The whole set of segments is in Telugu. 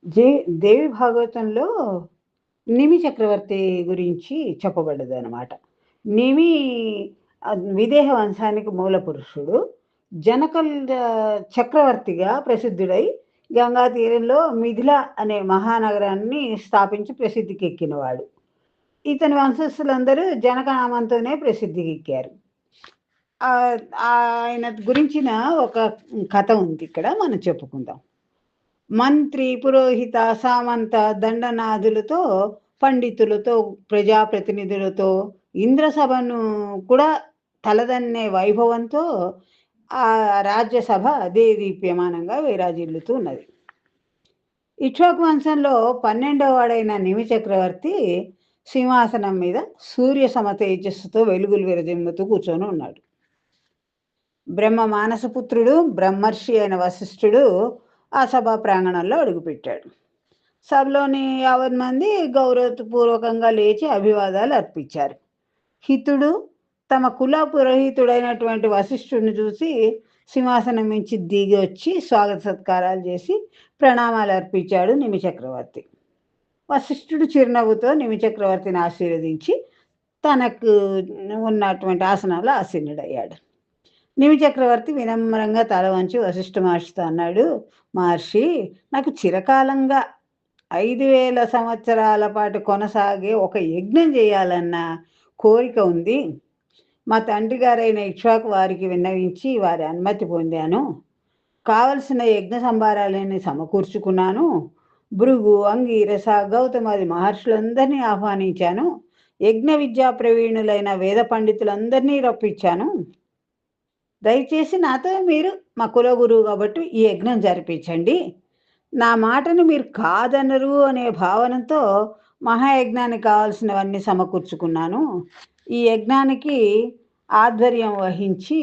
జే దేవి భాగవతంలో నిమి చక్రవర్తి గురించి చెప్పబడ్డదనమాట. నిమి విదేహ వంశానికి మూల పురుషుడు. జనకల్ చక్రవర్తిగా ప్రసిద్ధుడై గంగా తీరంలో మిథిల అనే మహానగరాన్ని స్థాపించి ప్రసిద్ధికెక్కినవాడు. ఇతని వంశస్థులందరూ జనకనామంతోనే ప్రసిద్ధికెక్కారు. ఆహ్, ఆయన గురించిన ఒక కథ ఉంది ఇక్కడ మనం చెప్పుకుందాం. మంత్రి, పురోహిత, సామంత, దండనాథులతో, పండితులతో, ప్రజాప్రతినిధులతో, ఇంద్రసభను కూడా తలదన్నే వైభవంతో ఆ రాజ్యసభ దేదీప్యమానంగా విరాజిల్లుతూ ఉన్నది. ఇక్ష్వాకు వంశంలో 12వ వాడైన నిమి చక్రవర్తి సింహాసనం మీద సూర్య సమతేజస్సుతో వెలుగులు విరజిమ్ముతూ కూర్చొని ఉన్నాడు. బ్రహ్మ మానసపుత్రుడు, బ్రహ్మర్షి అయిన వశిష్ఠుడు ఆ సభా ప్రాంగణంలో అడుగుపెట్టాడు. సభలోని 50 మంది గౌరవపూర్వకంగా లేచి అభివాదాలు అర్పించారు. హితుడు తమ కుల పురోహితుడైనటువంటి వశిష్ఠుడిని చూసి సింహాసనం నుంచి దిగి వచ్చి స్వాగత సత్కారాలు చేసి ప్రణామాలు అర్పించాడు నిమి చక్రవర్తి. వశిష్ఠుడు చిరునవ్వుతో నిమి చక్రవర్తిని ఆశీర్వదించి తనకు ఉన్నటువంటి ఆసనంలో ఆసీనుడయ్యాడు. నిమి చక్రవర్తి వినమ్రంగా తల వంచి వశిష్ఠ మహర్షితో అన్నాడు, మహర్షి, నాకు చిరకాలంగా 5000 సంవత్సరాల పాటు కొనసాగే ఒక యజ్ఞం చేయాలన్న కోరిక ఉంది. మా తండ్రి గారైన ఇక్ష్వాకు వారికి విన్నవించి వారి అనుమతి పొందాను. కావలసిన యజ్ఞ సంభారాలన్నీ సమకూర్చుకున్నాను. భృగు, అంగీరస, గౌతమాది మహర్షులందరినీ ఆహ్వానించాను. యజ్ఞ విద్యా ప్రవీణులైన వేద పండితులందరినీ రప్పించాను. దయచేసి నాతో మీరు మా కులగురువు కాబట్టి ఈ యజ్ఞం జరిపించండి. నా మాటను మీరు కాదనరు అనే భావనతో మహాయజ్ఞానికి కావాల్సినవన్నీ సమకూర్చుకున్నాను. ఈ యజ్ఞానికి ఆధ్వర్యం వహించి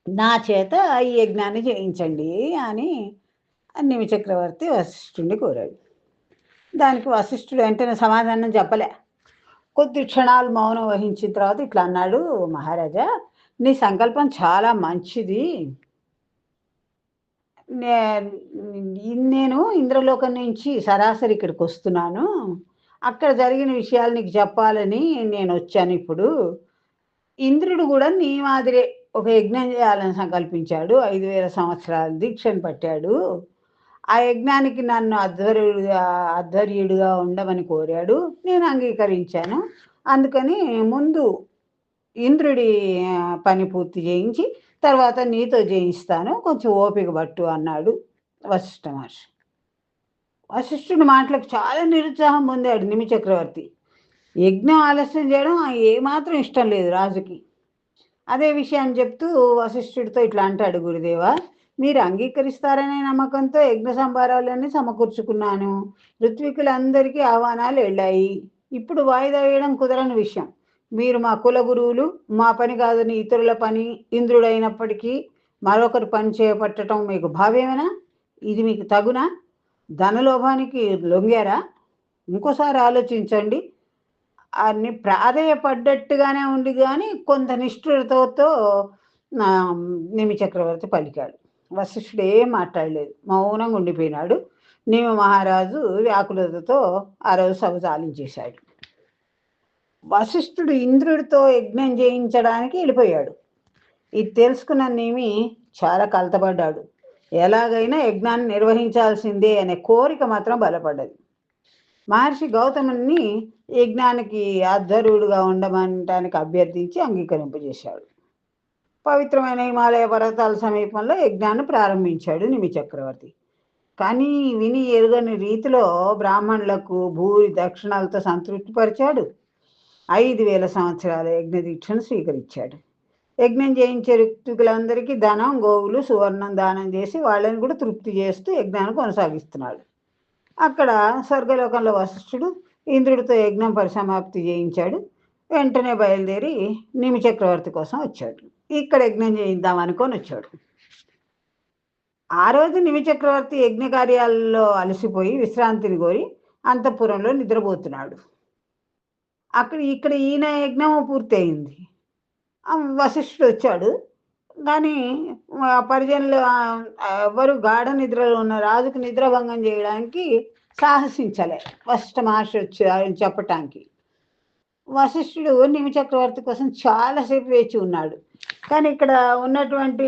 నా చేత ఈ యజ్ఞాన్ని చేయించండి అని నిమి చక్రవర్తి వశిష్ఠుడిని కోరాడు. దానికి వశిష్ఠుడు వెంటనే సమాధానం చెప్పలే. కొద్ది క్షణాలు మౌనం వహించిన తర్వాత ఇట్లా అన్నాడు, మహారాజా, నీ సంకల్పం చాలా మంచిది. నేను ఇంద్రలోకం నుంచి సరాసరి ఇక్కడికి వస్తున్నాను. అక్కడ జరిగిన విషయాలు నీకు చెప్పాలని నేను వచ్చాను. ఇప్పుడు ఇంద్రుడు కూడా నీ మాదిరే ఒక యజ్ఞం చేయాలని సంకల్పించాడు. 5000 సంవత్సరాల దీక్షను పట్టాడు. ఆ యజ్ఞానికి నన్ను ఆధ్వర్యుడిగా ఉండమని కోరాడు. నేను అంగీకరించాను. అందుకని ముందు ఇంద్రుడి పని పూర్తి చేయించి తర్వాత నీతో చేయిస్తాను, కొంచెం ఓపిక పట్టు అన్నాడు వశిష్ఠ మహర్షి. వశిష్ఠుడి మాటలకు చాలా నిరుత్సాహం పొందాడు నిమి చక్రవర్తి. యజ్ఞం ఆలస్యం చేయడం ఏమాత్రం ఇష్టం లేదు రాజుకి. అదే విషయాన్ని చెప్తూ వశిష్ఠుడితో ఇట్లా అంటాడు, గురుదేవా, మీరు అంగీకరిస్తారనే నమ్మకంతో యజ్ఞ సంభారాలన్నీ సమకూర్చుకున్నాను. ఋత్వికులందరికీ ఆహ్వానాలు వెళ్ళాయి. ఇప్పుడు వాయిదా వేయడం కుదరని విషయం. మీరు మా కుల గురువులు, మా పని కాదని ఇతరుల పని ఇంద్రుడైనప్పటికీ మరొకరి పని చేపట్టడం మీకు భావ్యమేనా? ఇది మీకు తగునా? ధనలోభానికి లొంగారా? ఇంకోసారి ఆలోచించండి అని ప్రాధేయపడ్డట్టుగానే ఉంది, కానీ కొంత నిష్ఠురతతో నిమి చక్రవర్తి పలికాడు. వశిష్ఠుడు ఏం మాట్లాడలేదు, మౌనంగా ఉండిపోయినాడు. నిమి మహారాజు వ్యాకులతతో ఆ రోజు సభ చాలించేశాడు. వశిష్ఠుడు ఇంద్రుడితో యజ్ఞం చేయించడానికి వెళ్ళిపోయాడు. ఇది తెలుసుకున్న నిమి చాలా కలతపడ్డాడు. ఎలాగైనా యజ్ఞాన్ని నిర్వహించాల్సిందే అనే కోరిక మాత్రం బలపడ్డది. మహర్షి గౌతముని యజ్ఞానికి ఆధ్వర్యుడుగా ఉండమనటానికి అభ్యర్థించి అంగీకరింపజేశాడు. పవిత్రమైన హిమాలయ పర్వతాల సమీపంలో యజ్ఞాన్ని ప్రారంభించాడు నిమి చక్రవర్తి. కానీ విని ఎరుగని రీతిలో బ్రాహ్మణులకు భూరి దక్షిణాలతో సంతృప్తిపరిచాడు. 5000 సంవత్సరాల యజ్ఞ దీక్షను స్వీకరించాడు. యజ్ఞం చేయించే ఋత్వికులందరికీ ధనం, గోవులు, సువర్ణం దానం చేసి వాళ్ళని కూడా తృప్తి చేస్తూ యజ్ఞాన్ని కొనసాగిస్తున్నాడు. అక్కడ స్వర్గలోకంలో వశిష్ఠుడు ఇంద్రుడితో యజ్ఞం పరిసమాప్తి చేయించాడు. వెంటనే బయలుదేరి నిమి చక్రవర్తి కోసం వచ్చాడు. ఇక్కడ యజ్ఞం చేయిద్దాం అనుకొని వచ్చాడు. ఆ రోజు నిమి చక్రవర్తి యజ్ఞ కార్యాలలో అలసిపోయి విశ్రాంతిని కోరి అంతఃపురంలో నిద్రపోతున్నాడు. ఇక్కడ ఈయన యజ్ఞం పూర్తయింది. వశిష్ఠుడు వచ్చాడు. కానీ పరిజనులు ఎవ్వరు గాఢ నిద్రలో ఉన్న రాజుకు నిద్రభంగం చేయడానికి సాహసించలే. వశిష్ఠ మహర్షి వచ్చారని చెప్పటానికి. వశిష్ఠుడు నిమి చక్రవర్తి కోసం చాలాసేపు వేచి ఉన్నాడు. కానీ ఇక్కడ ఉన్నటువంటి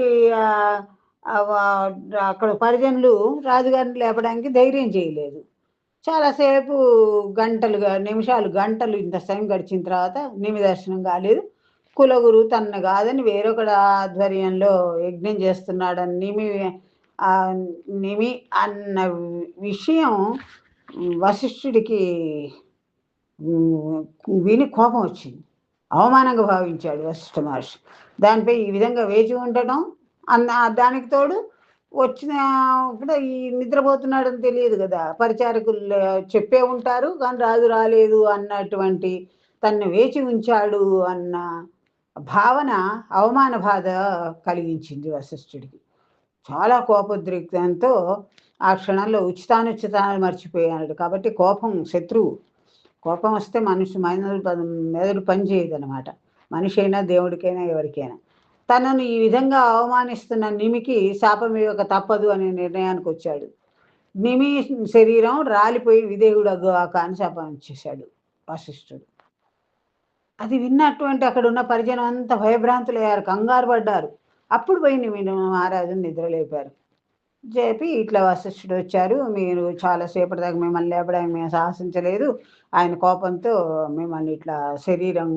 అక్కడ పరిజనులు రాజుగారిని లేపడానికి ధైర్యం చేయలేదు. చాలాసేపు నిమిషాలు గంటలు ఇంత సమయం గడిచిన తర్వాత నిమి దర్శనం కాలేదు. కులగురు తనను కాదని వేరొకటి ఆధ్వర్యంలో యజ్ఞం చేస్తున్నాడని నిమి అన్న విషయం వశిష్ఠుడికి విని కోపం వచ్చింది. అవమానంగా భావించాడు వశిష్ఠ మహర్షి. దానిపై ఈ విధంగా వేచి ఉండటం దానికి తోడు వచ్చిన కూడా ఈ నిద్రపోతున్నాడని తెలియదు కదా, పరిచారకులు చెప్పే ఉంటారు కానీ రాజు రాలేదు అన్నటువంటి తన్ను వేచి ఉంచాడు అన్న భావన అవమాన బాధ కలిగించింది వశిష్ఠుడికి. చాలా కోపోద్రిక్తంతో ఆ క్షణంలో ఉచితానుచితాన్ని మర్చిపోయాడు. కాబట్టి కోపం శత్రువు. కోపం వస్తే మెదడు పనిచేయదు అనమాట. మనిషి అయినా దేవుడికైనా ఎవరికైనా. తనను ఈ విధంగా అవమానిస్తున్న నిమికి శాపం ఇవ్వక తప్పదు అనే నిర్ణయానికి వచ్చాడు. నిమి శరీరం రాలిపోయి విదేహుడగాక అని శాపం ఇచ్చేశాడు వశిష్ఠుడు. అది విన్నటువంటి అక్కడ ఉన్న పరిజనం అంతా భయభ్రాంతులయ్యారు, కంగారు పడ్డారు. అప్పుడు పోయి నిమి మహారాజుని నిద్రలేపారు. చెప్పి ఇట్లా వశిష్ఠుడు వచ్చారు, మీరు చాలాసేపటి దాకా మిమ్మల్ని లేపడానికి మేము సాహసించలేదు, ఆయన కోపంతో మిమ్మల్ని ఇట్లా శరీరం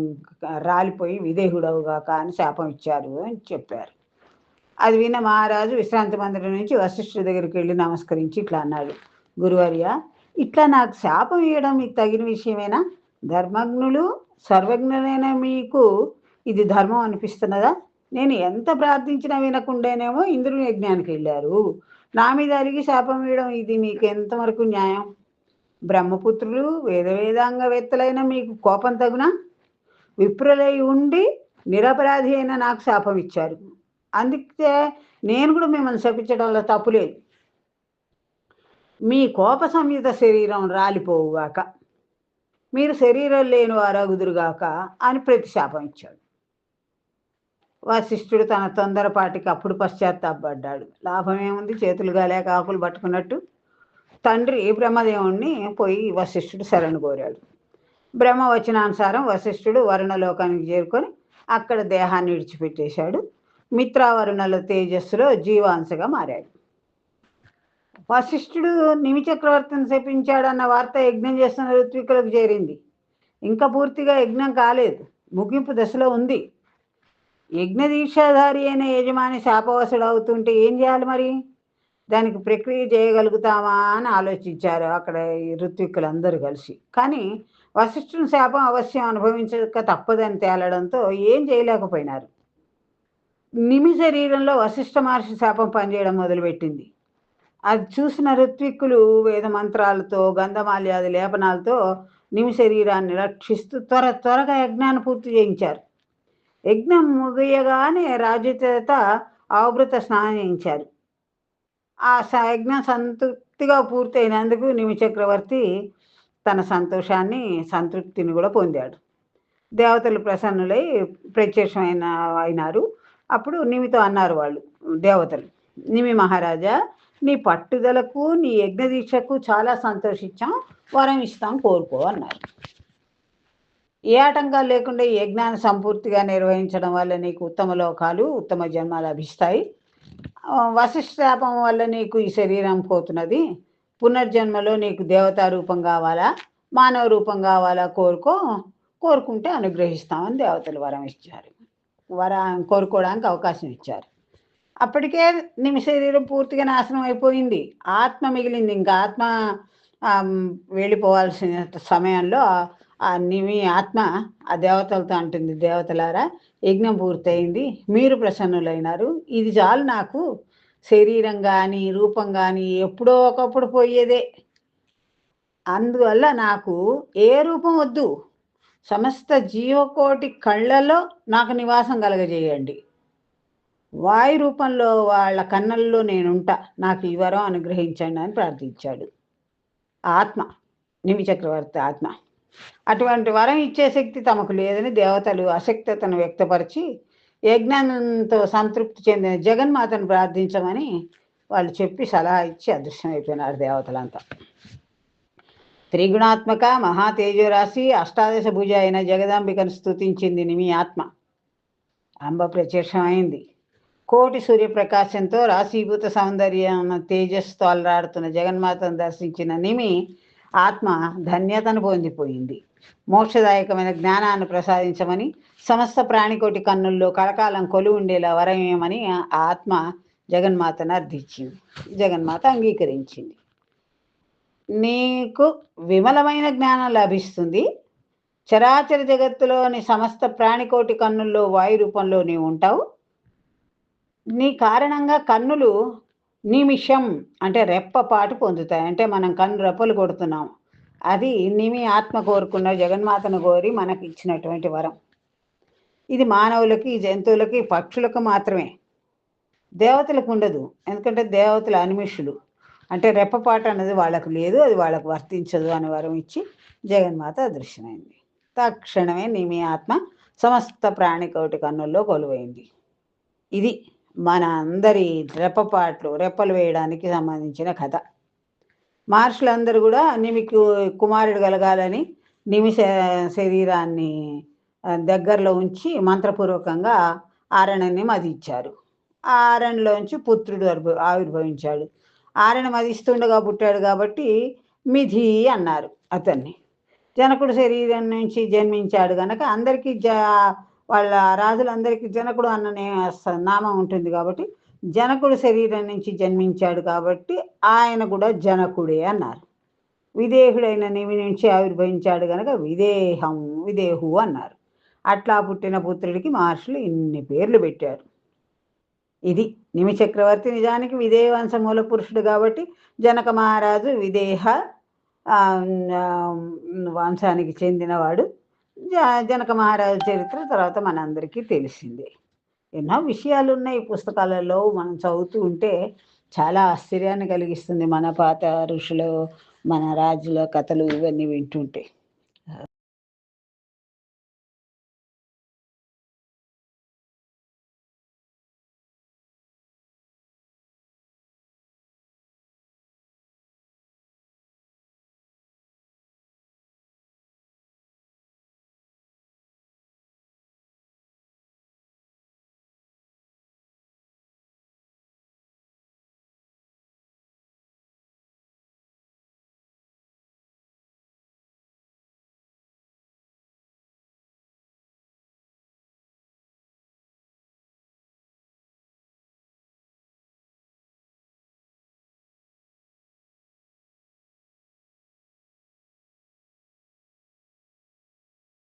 రాలిపోయి విదేహుడవుగాక అని శాపం ఇచ్చారు అని చెప్పారు. అది విన్న మహారాజు విశ్రాంతి మందిరం నుంచి వశిష్ఠుడి దగ్గరికి వెళ్ళి నమస్కరించి ఇట్లా అన్నాడు, గురువర్య, ఇట్లా నాకు శాపం ఇవ్వడం మీకు తగిన విషయమేనా? ధర్మజ్ఞులు సర్వజ్ఞులైన మీకు ఇది ధర్మం అనిపిస్తున్నదా? నేను ఎంత ప్రార్థించినా వినకుండానేమో ఇంద్రుని యజ్ఞానికి వెళ్ళారు, నా మీద అలిగి శాపం ఇవ్వడం ఇది మీకు ఎంతవరకు న్యాయం? బ్రహ్మపుత్రులు వేదాంగవేత్తలైన మీకు కోపం తగునా? విప్రులై ఉండి నిరపరాధి అయిన నాకు శాపం ఇచ్చారు, అందుకే నేను కూడా మిమ్మల్ని శపించడంలో తప్పులేదు. మీ కోప సంయుత శరీరం రాలిపోవుగాక, మీరు శరీరం లేని వారగుదురుగాక అని ప్రతిశాపం ఇచ్చాడు. వశిష్ఠుడు తన తొందరపాటికి అప్పుడు పశ్చాత్తాపడ్డాడు. లాభమేముంది, చేతులు గాలేక ఆకులు పట్టుకున్నట్టు. తండ్రి బ్రహ్మదేవుణ్ణి పోయి వశిష్ఠుడు శరణు కోరాడు. బ్రహ్మ వచనానుసారం వశిష్ఠుడు వరుణలోకానికి చేరుకొని అక్కడ దేహాన్ని విడిచిపెట్టేశాడు. మిత్రావరుణల తేజస్సులో జీవాంశగా మారాడు. వశిష్ఠుడు నిమి చక్రవర్తిని శపించాడన్న వార్త యజ్ఞం చేస్తున్న ఋత్వికులకు చేరింది. ఇంకా పూర్తిగా యజ్ఞం కాలేదు, ముగింపు దశలో ఉంది. యజ్ఞదీక్షాధారి అయిన యజమాని శాపవశుడు అవుతుంటే ఏం చేయాలి మరి? దానికి ప్రక్రియ చేయగలుగుతామా అని ఆలోచించారు అక్కడ ఈ ఋత్విక్కులందరూ కలిసి. కానీ వశిష్ఠుని శాపం అవశ్యం అనుభవించక తప్పదని తేలడంతో ఏం చేయలేకపోయినారు. నిమి శరీరంలో వశిష్ఠ మహర్షి శాపం పనిచేయడం మొదలుపెట్టింది. అది చూసిన ఋత్విక్కులు వేద మంత్రాలతో గంధమాల్యాది లేపనాలతో నిమి శరీరాన్ని రక్షిస్తూ త్వరగా యజ్ఞాన్ని పూర్తి చేయించారు. యజ్ఞం ముగియగానే రాజు చేత ఆవృత స్నానం చేయించారు. ఆ యజ్ఞం సంతృప్తిగా పూర్తయినందుకు నిమి చక్రవర్తి తన సంతృప్తిని కూడా పొందాడు. దేవతలు ప్రసన్నులై అయినారు. అప్పుడు నిమితో అన్నారు వాళ్ళు దేవతలు, నిమి మహారాజా, నీ పట్టుదలకు నీ యజ్ఞ దీక్షకు చాలా సంతోషించాం, వరం ఇస్తాం, కోరుకో అన్నారు. ఏ ఆటంకాలు లేకుండా ఈ యజ్ఞాన్ని సంపూర్తిగా నిర్వహించడం వల్ల నీకు ఉత్తమ లోకాలు, ఉత్తమ జన్మాలు లభిస్తాయి. వశిష్ఠాపం వల్ల నీకు ఈ శరీరం పోతున్నది. పునర్జన్మలో నీకు దేవతా రూపం కావాలా, మానవ రూపం కావాలా కోరుకుంటే అనుగ్రహిస్తామని దేవతలు వరం ఇచ్చారు. కోరుకోవడానికి అవకాశం ఇచ్చారు. అప్పటికే నిమి శరీరం పూర్తిగా నాశనం అయిపోయింది, ఆత్మ మిగిలింది. ఇంకా ఆత్మ వెళ్ళిపోవాల్సిన సమయంలో ఆ నిమి ఆత్మ ఆ దేవతలతో అంటుంది, దేవతలారా, యజ్ఞం పూర్తయింది, మీరు ప్రసన్నులైనారు, ఇది చాలు నాకు. శరీరం కానీ రూపం కానీ ఎప్పుడో ఒకప్పుడు పోయేదే, అందువల్ల నాకు ఏ రూపం వద్దు, సమస్త జీవకోటి కళ్ళలో నాకు నివాసం కలగజేయండి. వాయు రూపంలో వాళ్ళ కన్నుల్లో నేనుంటా, నాకు ఈ వరం అనుగ్రహించండి అని ప్రార్థించాడు ఆత్మ, నిమి చక్రవర్తి ఆత్మ. అటువంటి వరం ఇచ్చే శక్తి తమకు లేదని దేవతలు అశక్తతను వ్యక్తపరిచి యజ్ఞంతో సంతృప్తి చెందిన జగన్మాతను ప్రార్థించమని వాళ్ళు చెప్పి సలహా ఇచ్చి అదృశ్యమైపోయినారు దేవతలంతా. త్రిగుణాత్మక మహాతేజోరాశి అష్టాదశ భుజ అయిన జగదాంబికను స్తుతించింది నిమి ఆత్మ. అంబ ప్రత్యక్షమైంది. కోటి సూర్యప్రకాశంతో రాశీభూత సౌందర్యం తేజస్సుతో అలరాడుతున్న జగన్మాతను దర్శించిన నిమి ఆత్మ ధన్యతను పొందిపోయింది. మోక్షదాయకమైన జ్ఞానాన్ని ప్రసాదించమని, సమస్త ప్రాణికోటి కన్నుల్లో కలకాలం కొలువు ఉండేలా వరమేమని ఆత్మ జగన్మాతను అర్థించింది. జగన్మాత అంగీకరించింది. నీకు విమలమైన జ్ఞానం లభిస్తుంది. చరాచర జగత్తులోని సమస్త ప్రాణికోటి కన్నుల్లో వాయు రూపంలో నీవు ఉంటావు. నీ కారణంగా కన్నులు నిమిషం అంటే రెప్పపాటు పొందుతాయి. అంటే మనం కన్ను రెప్పలు కొడుతున్నాం. అది నిమి ఆత్మ కోరుకున్న జగన్మాతను కోరి మనకి ఇచ్చినటువంటి వరం. ఇది మానవులకి, జంతువులకి, పక్షులకు మాత్రమే, దేవతలకు ఉండదు. ఎందుకంటే దేవతలు అనిమిషులు. అంటే రెప్పపాటు అన్నది వాళ్ళకు లేదు, అది వాళ్ళకు వర్తించదు అని వరం ఇచ్చి జగన్మాత అదృశ్యమైంది. తక్షణమే నిమి ఆత్మ సమస్త ప్రాణికోటి కన్నుల్లో కొలువైంది. ఇది మన అందరి రెప్పలు వేయడానికి సంబంధించిన కథ. మహర్షులందరూ కూడా నిమికి కుమారుడు కలగాలని నిమి శరీరాన్ని దగ్గరలో ఉంచి మంత్రపూర్వకంగా ఆరణ్యాన్ని మదించారు. ఆ ఆరణ్యలోంచి పుత్రుడు ఆవిర్భవించాడు. ఆరణ మదిస్తుండగా పుట్టాడు కాబట్టి మిథి అన్నారు అతన్ని. జనకుడు శరీరం నుంచి జన్మించాడు కనుక అందరికీ వాళ్ళ రాజులందరికీ జనకుడు అన్న నామం ఉంటుంది కాబట్టి జనకుడు శరీరం నుంచి జన్మించాడు కాబట్టి ఆయన కూడా జనకుడే అన్నారు. విదేహుడైన నిమి నుంచి ఆవిర్భవించాడు కనుక విదేహు అన్నారు. అట్లా పుట్టిన పుత్రుడికి మహర్షులు ఇన్ని పేర్లు పెట్టారు. ఇది నిమి చక్రవర్తి నిజానికి విదేహ వంశ మూల పురుషుడు కాబట్టి జనక మహారాజు విదేహ వంశానికి చెందినవాడు. జనక మహారాజు చరిత్ర తర్వాత మనందరికీ తెలిసిందే. ఎన్నో విషయాలు ఉన్నాయి పుస్తకాలలో, మనం చదువుతూ ఉంటే చాలా ఆశ్చర్యాన్ని కలిగిస్తుంది. మన పాత ఋషులు, మన రాజుల కథలు ఇవన్నీ వింటుంటే.